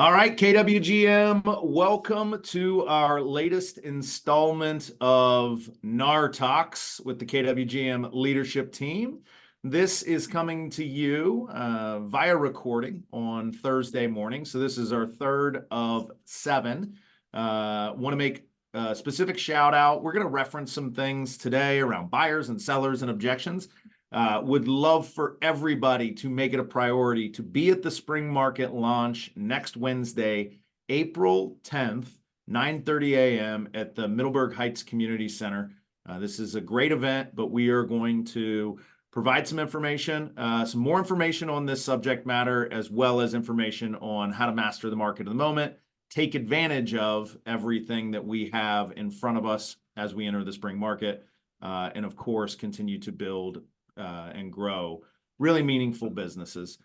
All right, KWGM, welcome to our latest installment of NAR Talks with the KWGM leadership team. This is coming to you via recording on Thursday morning. So this is our third of seven. Want to make a specific shout out. We're going to reference some things today around buyers and sellers and objections. Would love for everybody to make it a priority to be at the spring market launch next Wednesday, April 10th, 9:30 a.m. at the Middleburg Heights Community Center. This is a great event, but we are going to provide some information, some more information on this subject matter, as well as information on how to master the market of the moment, take advantage of everything that we have in front of us as we enter the spring market, and of course, continue to build and grow really meaningful businesses.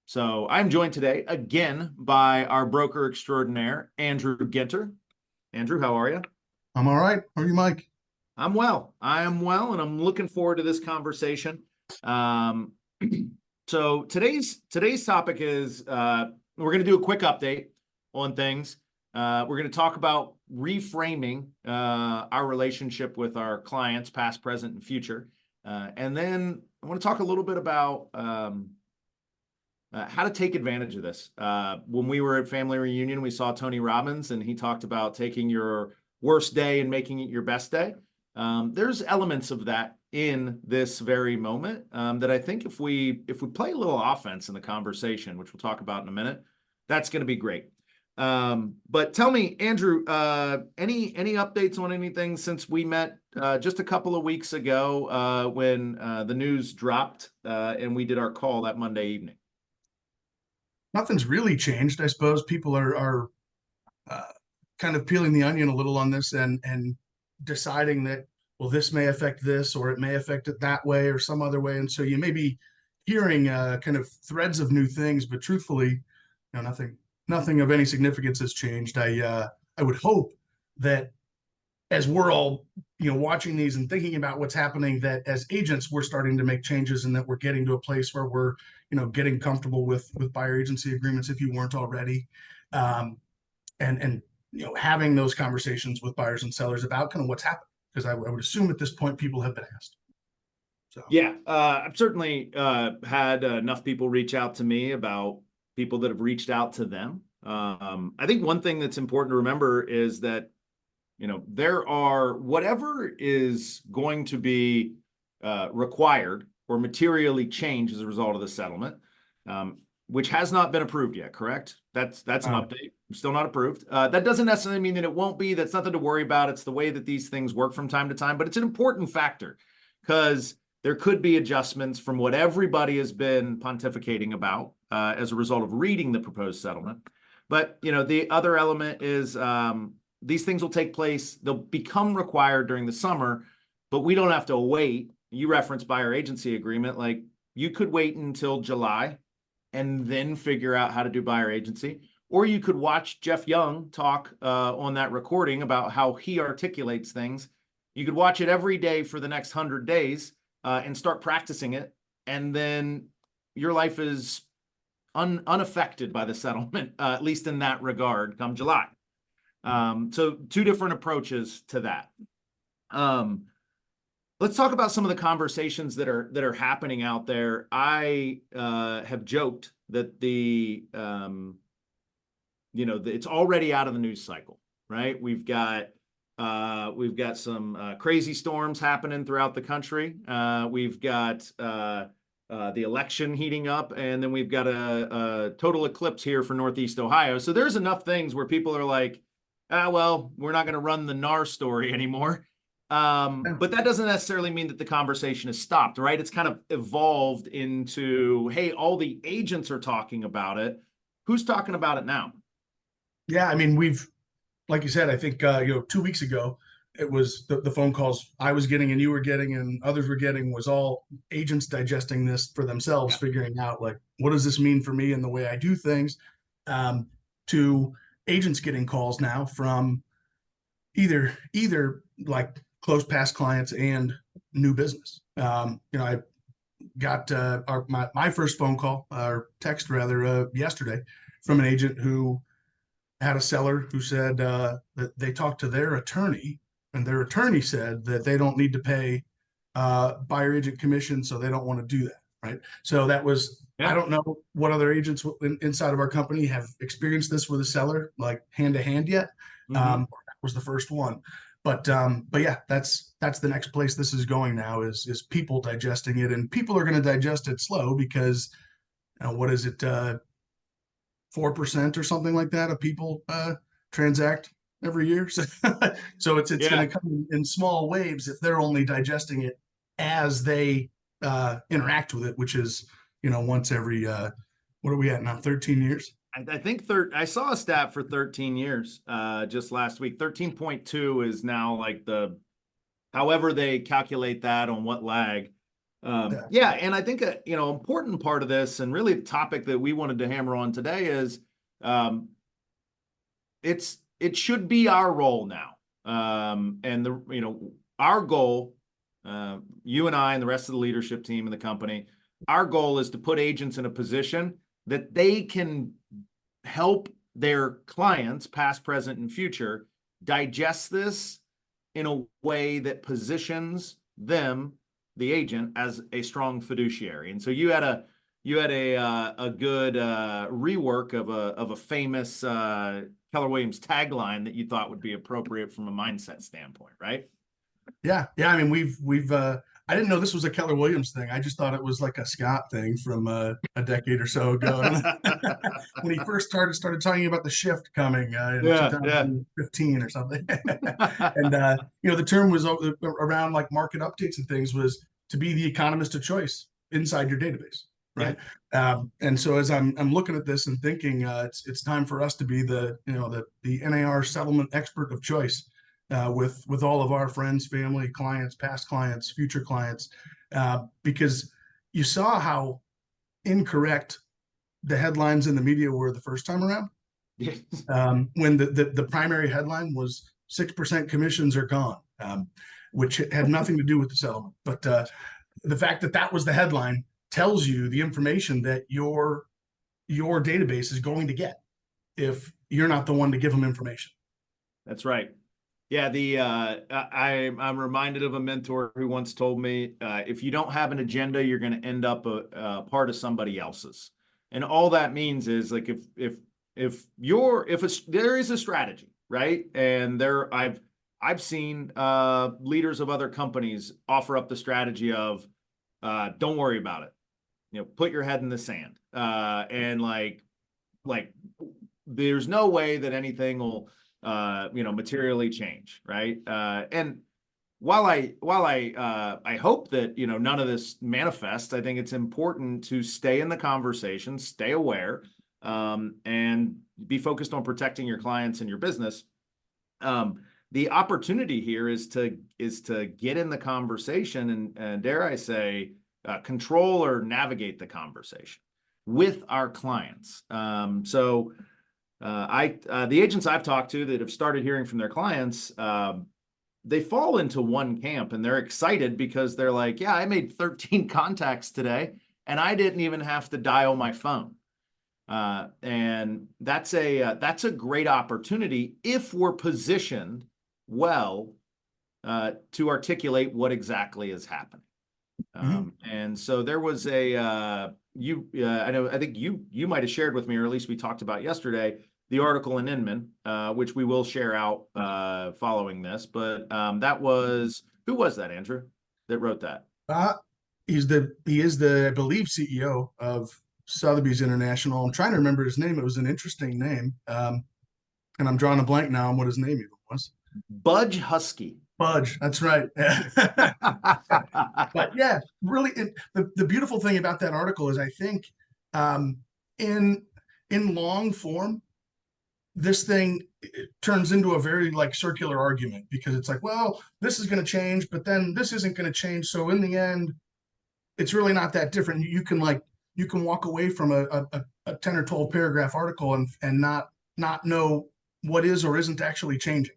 So I'm joined today again by our broker extraordinaire, Andrew Ginter. Andrew, how are you? I'm all right. How are you, Mike? I'm well. I am well, and I'm looking forward to this conversation. So today's topic is we're going to do a quick update on things. We're going to talk about reframing our relationship with our clients, past, present, and future. And then I want to talk a little bit about how to take advantage of this. When we were at Family Reunion, we saw Tony Robbins, and he talked about taking your worst day and making it your best day. There's elements of that in this very moment that I think if we play a little offense in the conversation, which we'll talk about in a minute, that's going to be great. But tell me, Andrew, any updates on anything since we met just a couple of weeks ago when the news dropped and we did our call that Monday evening? Nothing's really changed. I suppose people are kind of peeling the onion a little on this and deciding that, well, this may affect this, or it may affect it that way or some other way. And so you may be hearing kind of threads of new things, but truthfully, nothing of any significance has changed. I would hope that as we're all watching these and thinking about what's happening, that as agents we're starting to make changes, and that we're getting to a place where we're getting comfortable with buyer agency agreements if you weren't already, and having those conversations with buyers and sellers about kind of what's happened, because I would assume at this point people have been asked. So yeah, I've certainly had enough people reach out to me about people that have reached out to them. I think one thing that's important to remember is that, there are whatever is going to be required or materially changed as a result of the settlement, which has not been approved yet, correct? That's an update. Still not approved. That doesn't necessarily mean that it won't be. That's nothing to worry about. It's the way that these things work from time to time, but it's an important factor because there could be adjustments from what everybody has been pontificating about as a result of reading the proposed settlement. But, the other element is these things will take place. They'll become required during the summer, but we don't have to wait. You referenced buyer agency agreement. Like, you could wait until July and then figure out how to do buyer agency. Or you could watch Jeff Young talk on that recording about how he articulates things. You could watch it every day for the next 100 days and start practicing it. And then your life is unaffected by the settlement, at least in that regard, come July. So two different approaches to that. Let's talk about some of the conversations that are happening out there. I have joked that it's already out of the news cycle, right? We've got some crazy storms happening throughout the country. We've got the election heating up, and then we've got a total eclipse here for Northeast Ohio. So there's enough things where people are like, well, we're not going to run the NAR story anymore. But that doesn't necessarily mean that the conversation has stopped, right? It's kind of evolved into, hey, all the agents are talking about it. Who's talking about it now? Yeah, I mean, like you said, I think 2 weeks ago, it was the phone calls I was getting and you were getting and others were getting was all agents digesting this for themselves, figuring out, like, what does this mean for me and the way I do things, to agents getting calls now from either like close past clients and new business. I got my first phone call, or text rather, yesterday from an agent who had a seller who said that they talked to their attorney, and their attorney said that they don't need to pay buyer agent commission, so they don't want to do that. Right. So that was, I Yeah. don't know what other agents inside of our company have experienced this with a seller, like hand to hand yet. That was the first one. But yeah, that's the next place this is going now is people digesting it, and people are going to digest it slow because what is it, 4% or something like that of people transact every year. So, so it's going to Yeah. come in small waves if they're only digesting it as they interact with it, which is, once every what are we at now? 13 years. I think I saw a stat for 13 years just last week. 13.2 is now like however they calculate that on what lag. Yeah. Yeah, and I think important part of this, and really the topic that we wanted to hammer on today is um, it should be our role now. And our goal, you and I and the rest of the leadership team and the company, our goal is to put agents in a position that they can help their clients, past, present, and future, digest this in a way that positions them, the agent, as a strong fiduciary. And so you had a good rework of a famous Keller Williams tagline that you thought would be appropriate from a mindset standpoint, right? Yeah. Yeah. I mean, we've I didn't know this was a Keller Williams thing. I just thought it was like a Scott thing from a decade or so ago. I don't know. When he first started talking about the shift coming in Yeah, yeah. 2015 or something. And the term was around like market updates and things, was to be the economist of choice inside your database, Yeah. right? And so as I'm looking at this and thinking, it's time for us to be the NAR settlement expert of choice, with all of our friends, family, clients, past clients, future clients, because you saw how incorrect the headlines in the media were the first time around. Yes. When the primary headline was 6% commissions are gone, which had nothing to do with the settlement. But the fact that that was the headline tells you the information that your database is going to get if you're not the one to give them information. That's right. Yeah, I'm reminded of a mentor who once told me, if you don't have an agenda, you're going to end up a part of somebody else's. And all that means is, like, there is a strategy, right? And I've seen leaders of other companies offer up the strategy of don't worry about it. Put your head in the sand. And like there's no way that anything will materially change, right? And while I hope that none of this manifests, I think it's important to stay in the conversation, stay aware, and be focused on protecting your clients and your business. The opportunity here is to get in the conversation and dare I say, control or navigate the conversation with our clients. So the agents I've talked to that have started hearing from their clients, they fall into one camp and they're excited because they're like, yeah, I made 13 contacts today and I didn't even have to dial my phone. And that's a great opportunity if we're positioned well to articulate what exactly is happening. And so there was I think you might have shared with me, or at least we talked about yesterday, the article in Inman, which we will share out following this. But who was that, Andrew, that wrote that? He is the, I believe, CEO of Sotheby's International. I'm trying to remember his name. It was an interesting name. And I'm drawing a blank now on what his name even was. Budge Husky. Budge, that's right. But yeah, really, the beautiful thing about that article is, I think, in long form, this thing turns into a very like circular argument, because it's like, well, this is going to change, but then this isn't going to change. So in the end, it's really not that different. You can walk away from a 10 or 12 paragraph article and not know what is or isn't actually changing.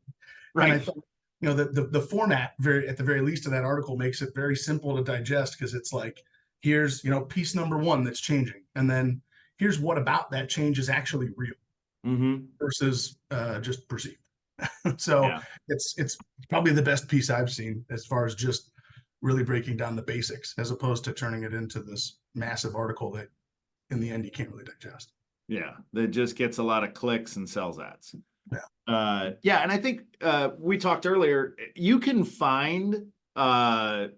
Right. And I thought, the format at the very least of that article makes it very simple to digest, because it's like, here's, piece number one that's changing. And then here's what about that change is actually real Mm-hmm. versus just perceived. So Yeah. it's probably the best piece I've seen as far as just really breaking down the basics as opposed to turning it into this massive article that in the end you can't really digest. Yeah. That just gets a lot of clicks and sells ads. Yeah. Yeah, and I think we talked earlier, you can find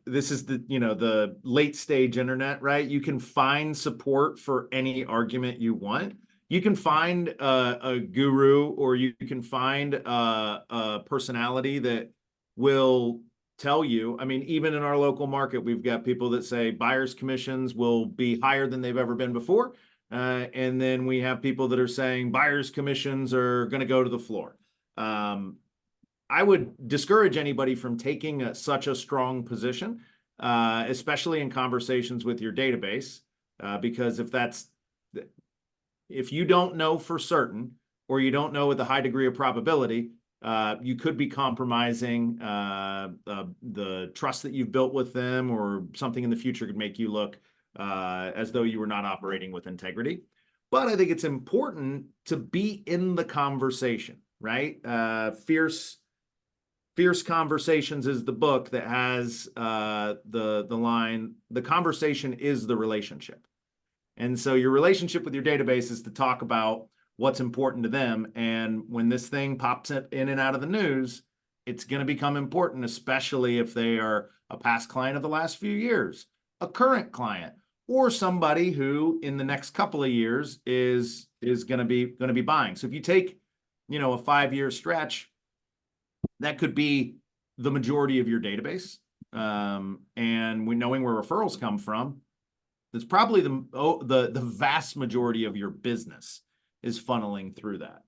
this is the, you know, the late stage internet, right? You can find support for any argument you want. You can find a guru, or you can find a personality that will tell you. I mean, even in our local market, we've got people that say buyers' commissions will be higher than they've ever been before. And then we have people that are saying buyers' commissions are going to go to the floor. I would discourage anybody from taking such a strong position, especially in conversations with your database, because if you don't know for certain, or you don't know with a high degree of probability, you could be compromising the trust that you've built with them, or something in the future could make you look as though you were not operating with integrity. But I think it's important to be in the conversation, right? Fierce Conversations is the book that has the line, the conversation is the relationship. And so your relationship with your database is to talk about what's important to them. And when this thing pops in and out of the news, it's going to become important, especially if they are a past client of the last few years, a current client, or somebody who in the next couple of years is going to be buying. So if you take, you know, a 5-year stretch, that could be the majority of your database. And knowing where referrals come from, it's probably the vast majority of your business is funneling through that.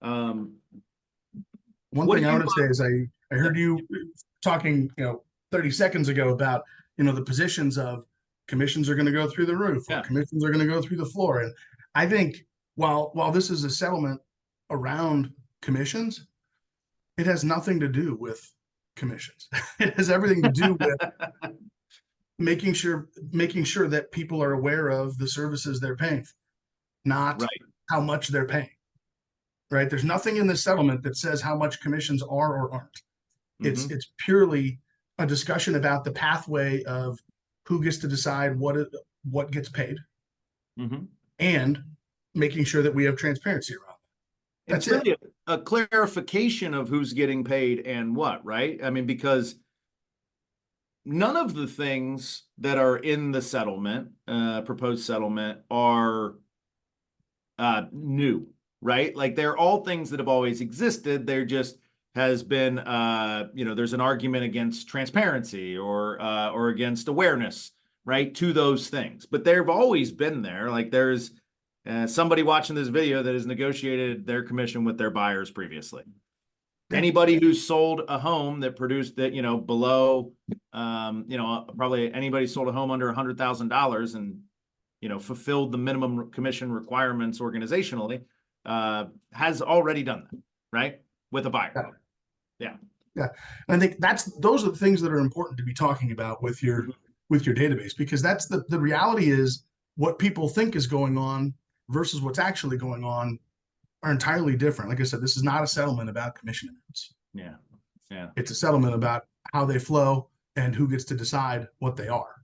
One What thing do I you? want to say is I heard you talking, 30 seconds ago about, the positions of commissions are going to go through the roof or Yeah. commissions are going to go through the floor. And I think while this is a settlement around commissions, it has nothing to do with commissions. It has everything to do with making sure that people are aware of the services they're paying for, not Right. how much they're paying. Right? There's nothing in the settlement that says how much commissions are or aren't. It's Mm-hmm. it's purely a discussion about the pathway of who gets to decide what gets paid, Mm-hmm. and making sure that we have transparency around that. That's It's it. really a clarification of who's getting paid and what, right? I mean, because none of the things that are in the settlement, proposed settlement, are new, right? Like they're all things that have always existed. There just has been, there's an argument against transparency or against awareness, right, to those things. But they've always been there. Like there's somebody watching this video that has negotiated their commission with their buyers previously. Yeah. Anybody who's sold a home that produced that, below, probably anybody sold a home under $100,000 and fulfilled the minimum commission requirements organizationally, has already done that, right? With a buyer. Yeah. Yeah. Yeah. And I think those are the things that are important to be talking about with your database, because that's the reality is what people think is going on versus what's actually going on are entirely different. Like I said, this is not a settlement about commission amounts. Yeah. Yeah. It's a settlement about how they flow and who gets to decide what they are.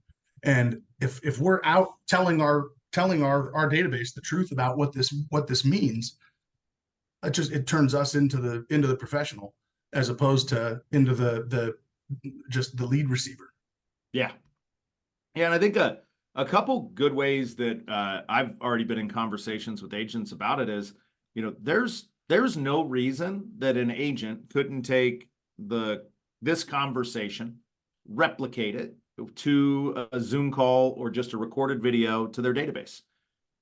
And if we're out telling our database the truth about what this means, it turns us into the professional as opposed to into the just the lead receiver. Yeah. Yeah. And I think a couple good ways that I've already been in conversations with agents about it is, there's no reason that an agent couldn't take this conversation, replicate it to a Zoom call or just a recorded video to their database,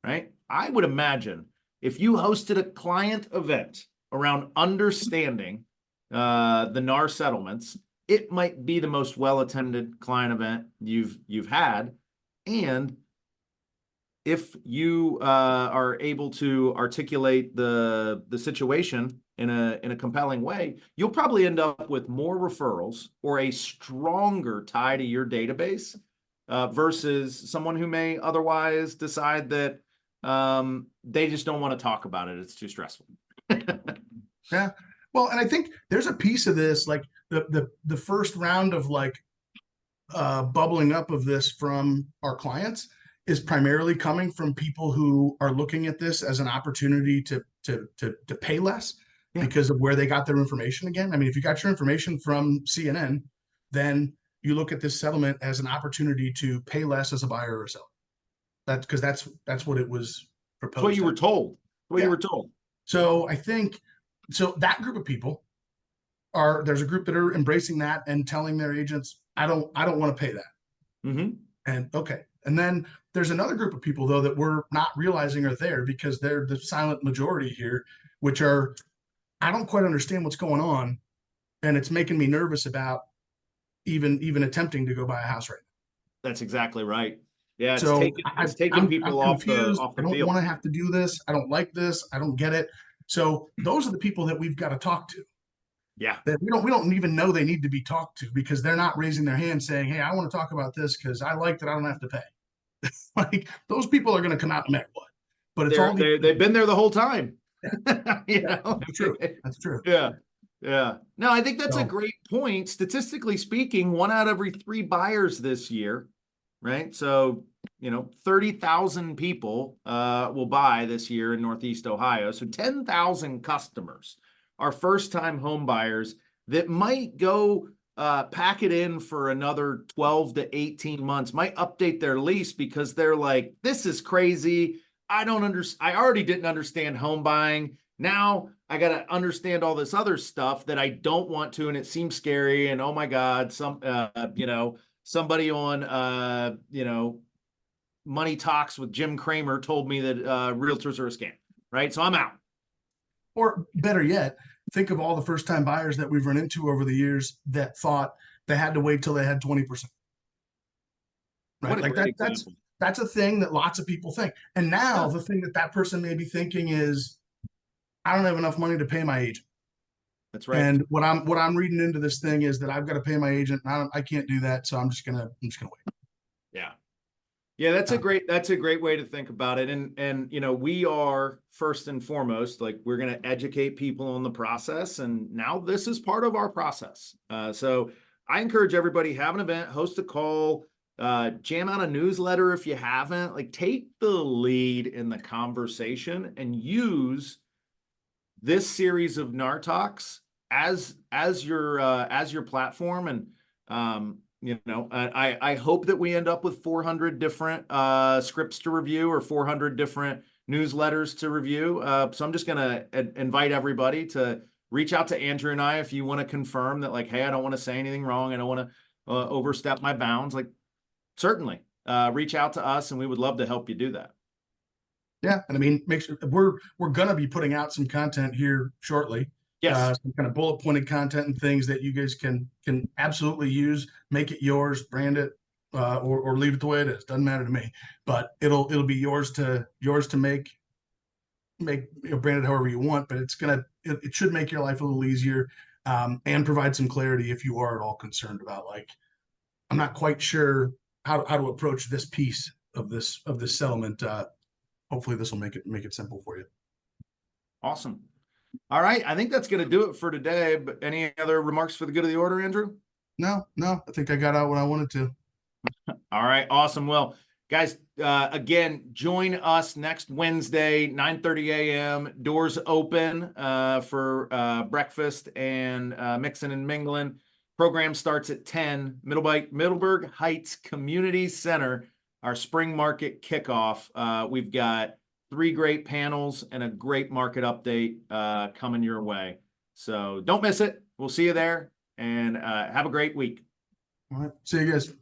right? I would imagine if you hosted a client event around understanding the NAR settlements, it might be the most well-attended client event you've had. And if you are able to articulate the situation in a compelling way, you'll probably end up with more referrals or a stronger tie to your database versus someone who may otherwise decide that They just don't want to talk about it. It's too stressful. Yeah. Well, and I think there's a piece of this, like the first round of like bubbling up of this from our clients is primarily coming from people who are looking at this as an opportunity to pay less Yeah. because of where they got their information again. I mean, if you got your information from CNN, then you look at this settlement as an opportunity to pay less as a buyer or seller. That's because that's what it was It's what proposed you were at. told. What you Yeah. were told. So I think so that group of people there's a group that are embracing that and telling their agents, I don't want to pay that. Mm-hmm. And okay. And then there's another group of people though that we're not realizing are there because they're the silent majority here, which are I don't quite understand what's going on, and it's making me nervous about even attempting to go buy a house right now. That's exactly right. Yeah, it's So taking I, it's taking I'm people off the confused. I don't field. want to have to do this. I don't like this. I don't get it. So those are the people that we've got to talk to. Yeah. That we don't even know they need to be talked to because they're not raising their hand saying, "Hey, I want to talk about this because I like that I don't have to pay." Like those people are going to come out no matter what. But it's all They've been there the whole time. yeah, You yeah, know? that's true. That's true. Yeah. Yeah. No, I think that's a So great point. Statistically speaking, 1 out of every 3 buyers this year, right? So, 30,000 people will buy this year in Northeast Ohio. So 10,000 customers are first-time home buyers that might go pack it in for another 12 to 18 months, might update their lease because they're like, this is crazy. I already didn't understand home buying. Now I got to understand all this other stuff that I don't want to, and it seems scary. And oh my God, somebody on, Money Talks with Jim Cramer told me that realtors are a scam, right? So I'm out. or better yet, think of all the first time buyers that we've run into over the years that thought they had to wait till they had 20%. What Right? a Like great that's example. that's a thing that lots of people think. And now Yeah, the thing that person may be thinking is, I don't have enough money to pay my agent. that's right. And what I'm reading into this thing is that I've got to pay my agent. And I can't do that, so I'm just gonna wait. Yeah. Yeah, Uh, that's a great way to think about it. And we are first and foremost, like we're going to educate people on the process. And now this is part of our process. So I encourage everybody, have an event, host a call, jam out a newsletter if you haven't. Like take the lead in the conversation and use this series of NAR Talks as your platform. And I hope that we end up with 400 different scripts to review or 400 different newsletters to review. So I'm just gonna invite everybody to reach out to Andrew and I if you want to confirm that, like, hey, I don't want to say anything wrong, I don't want to overstep my bounds. Like, certainly reach out to us, and we would love to help you do that. yeah, and I mean, make sure we're gonna be putting out some content here shortly. Yes. Some kind of bullet pointed content and things that you guys can absolutely use. Make it yours, brand it, or leave it the way it is. Doesn't matter to me. But it'll be yours to make brand it however you want. But it should make your life a little easier, and provide some clarity if you are at all concerned about, like, I'm not quite sure how to approach this piece of this settlement. Hopefully this will make it simple for you. Awesome. All right. I think that's going to do it for today. But any other remarks for the good of the order, Andrew? No, I think I got out what I wanted to. All right. Awesome. Well, guys, again, join us next Wednesday, 9:30 a.m. Doors open for breakfast and mixing and mingling. Program starts at 10. Middleburg Heights Community Center, our spring market kickoff. We've got 3 great panels and a great market update coming your way. So don't miss it. We'll see you there, and have a great week. All right. See you guys.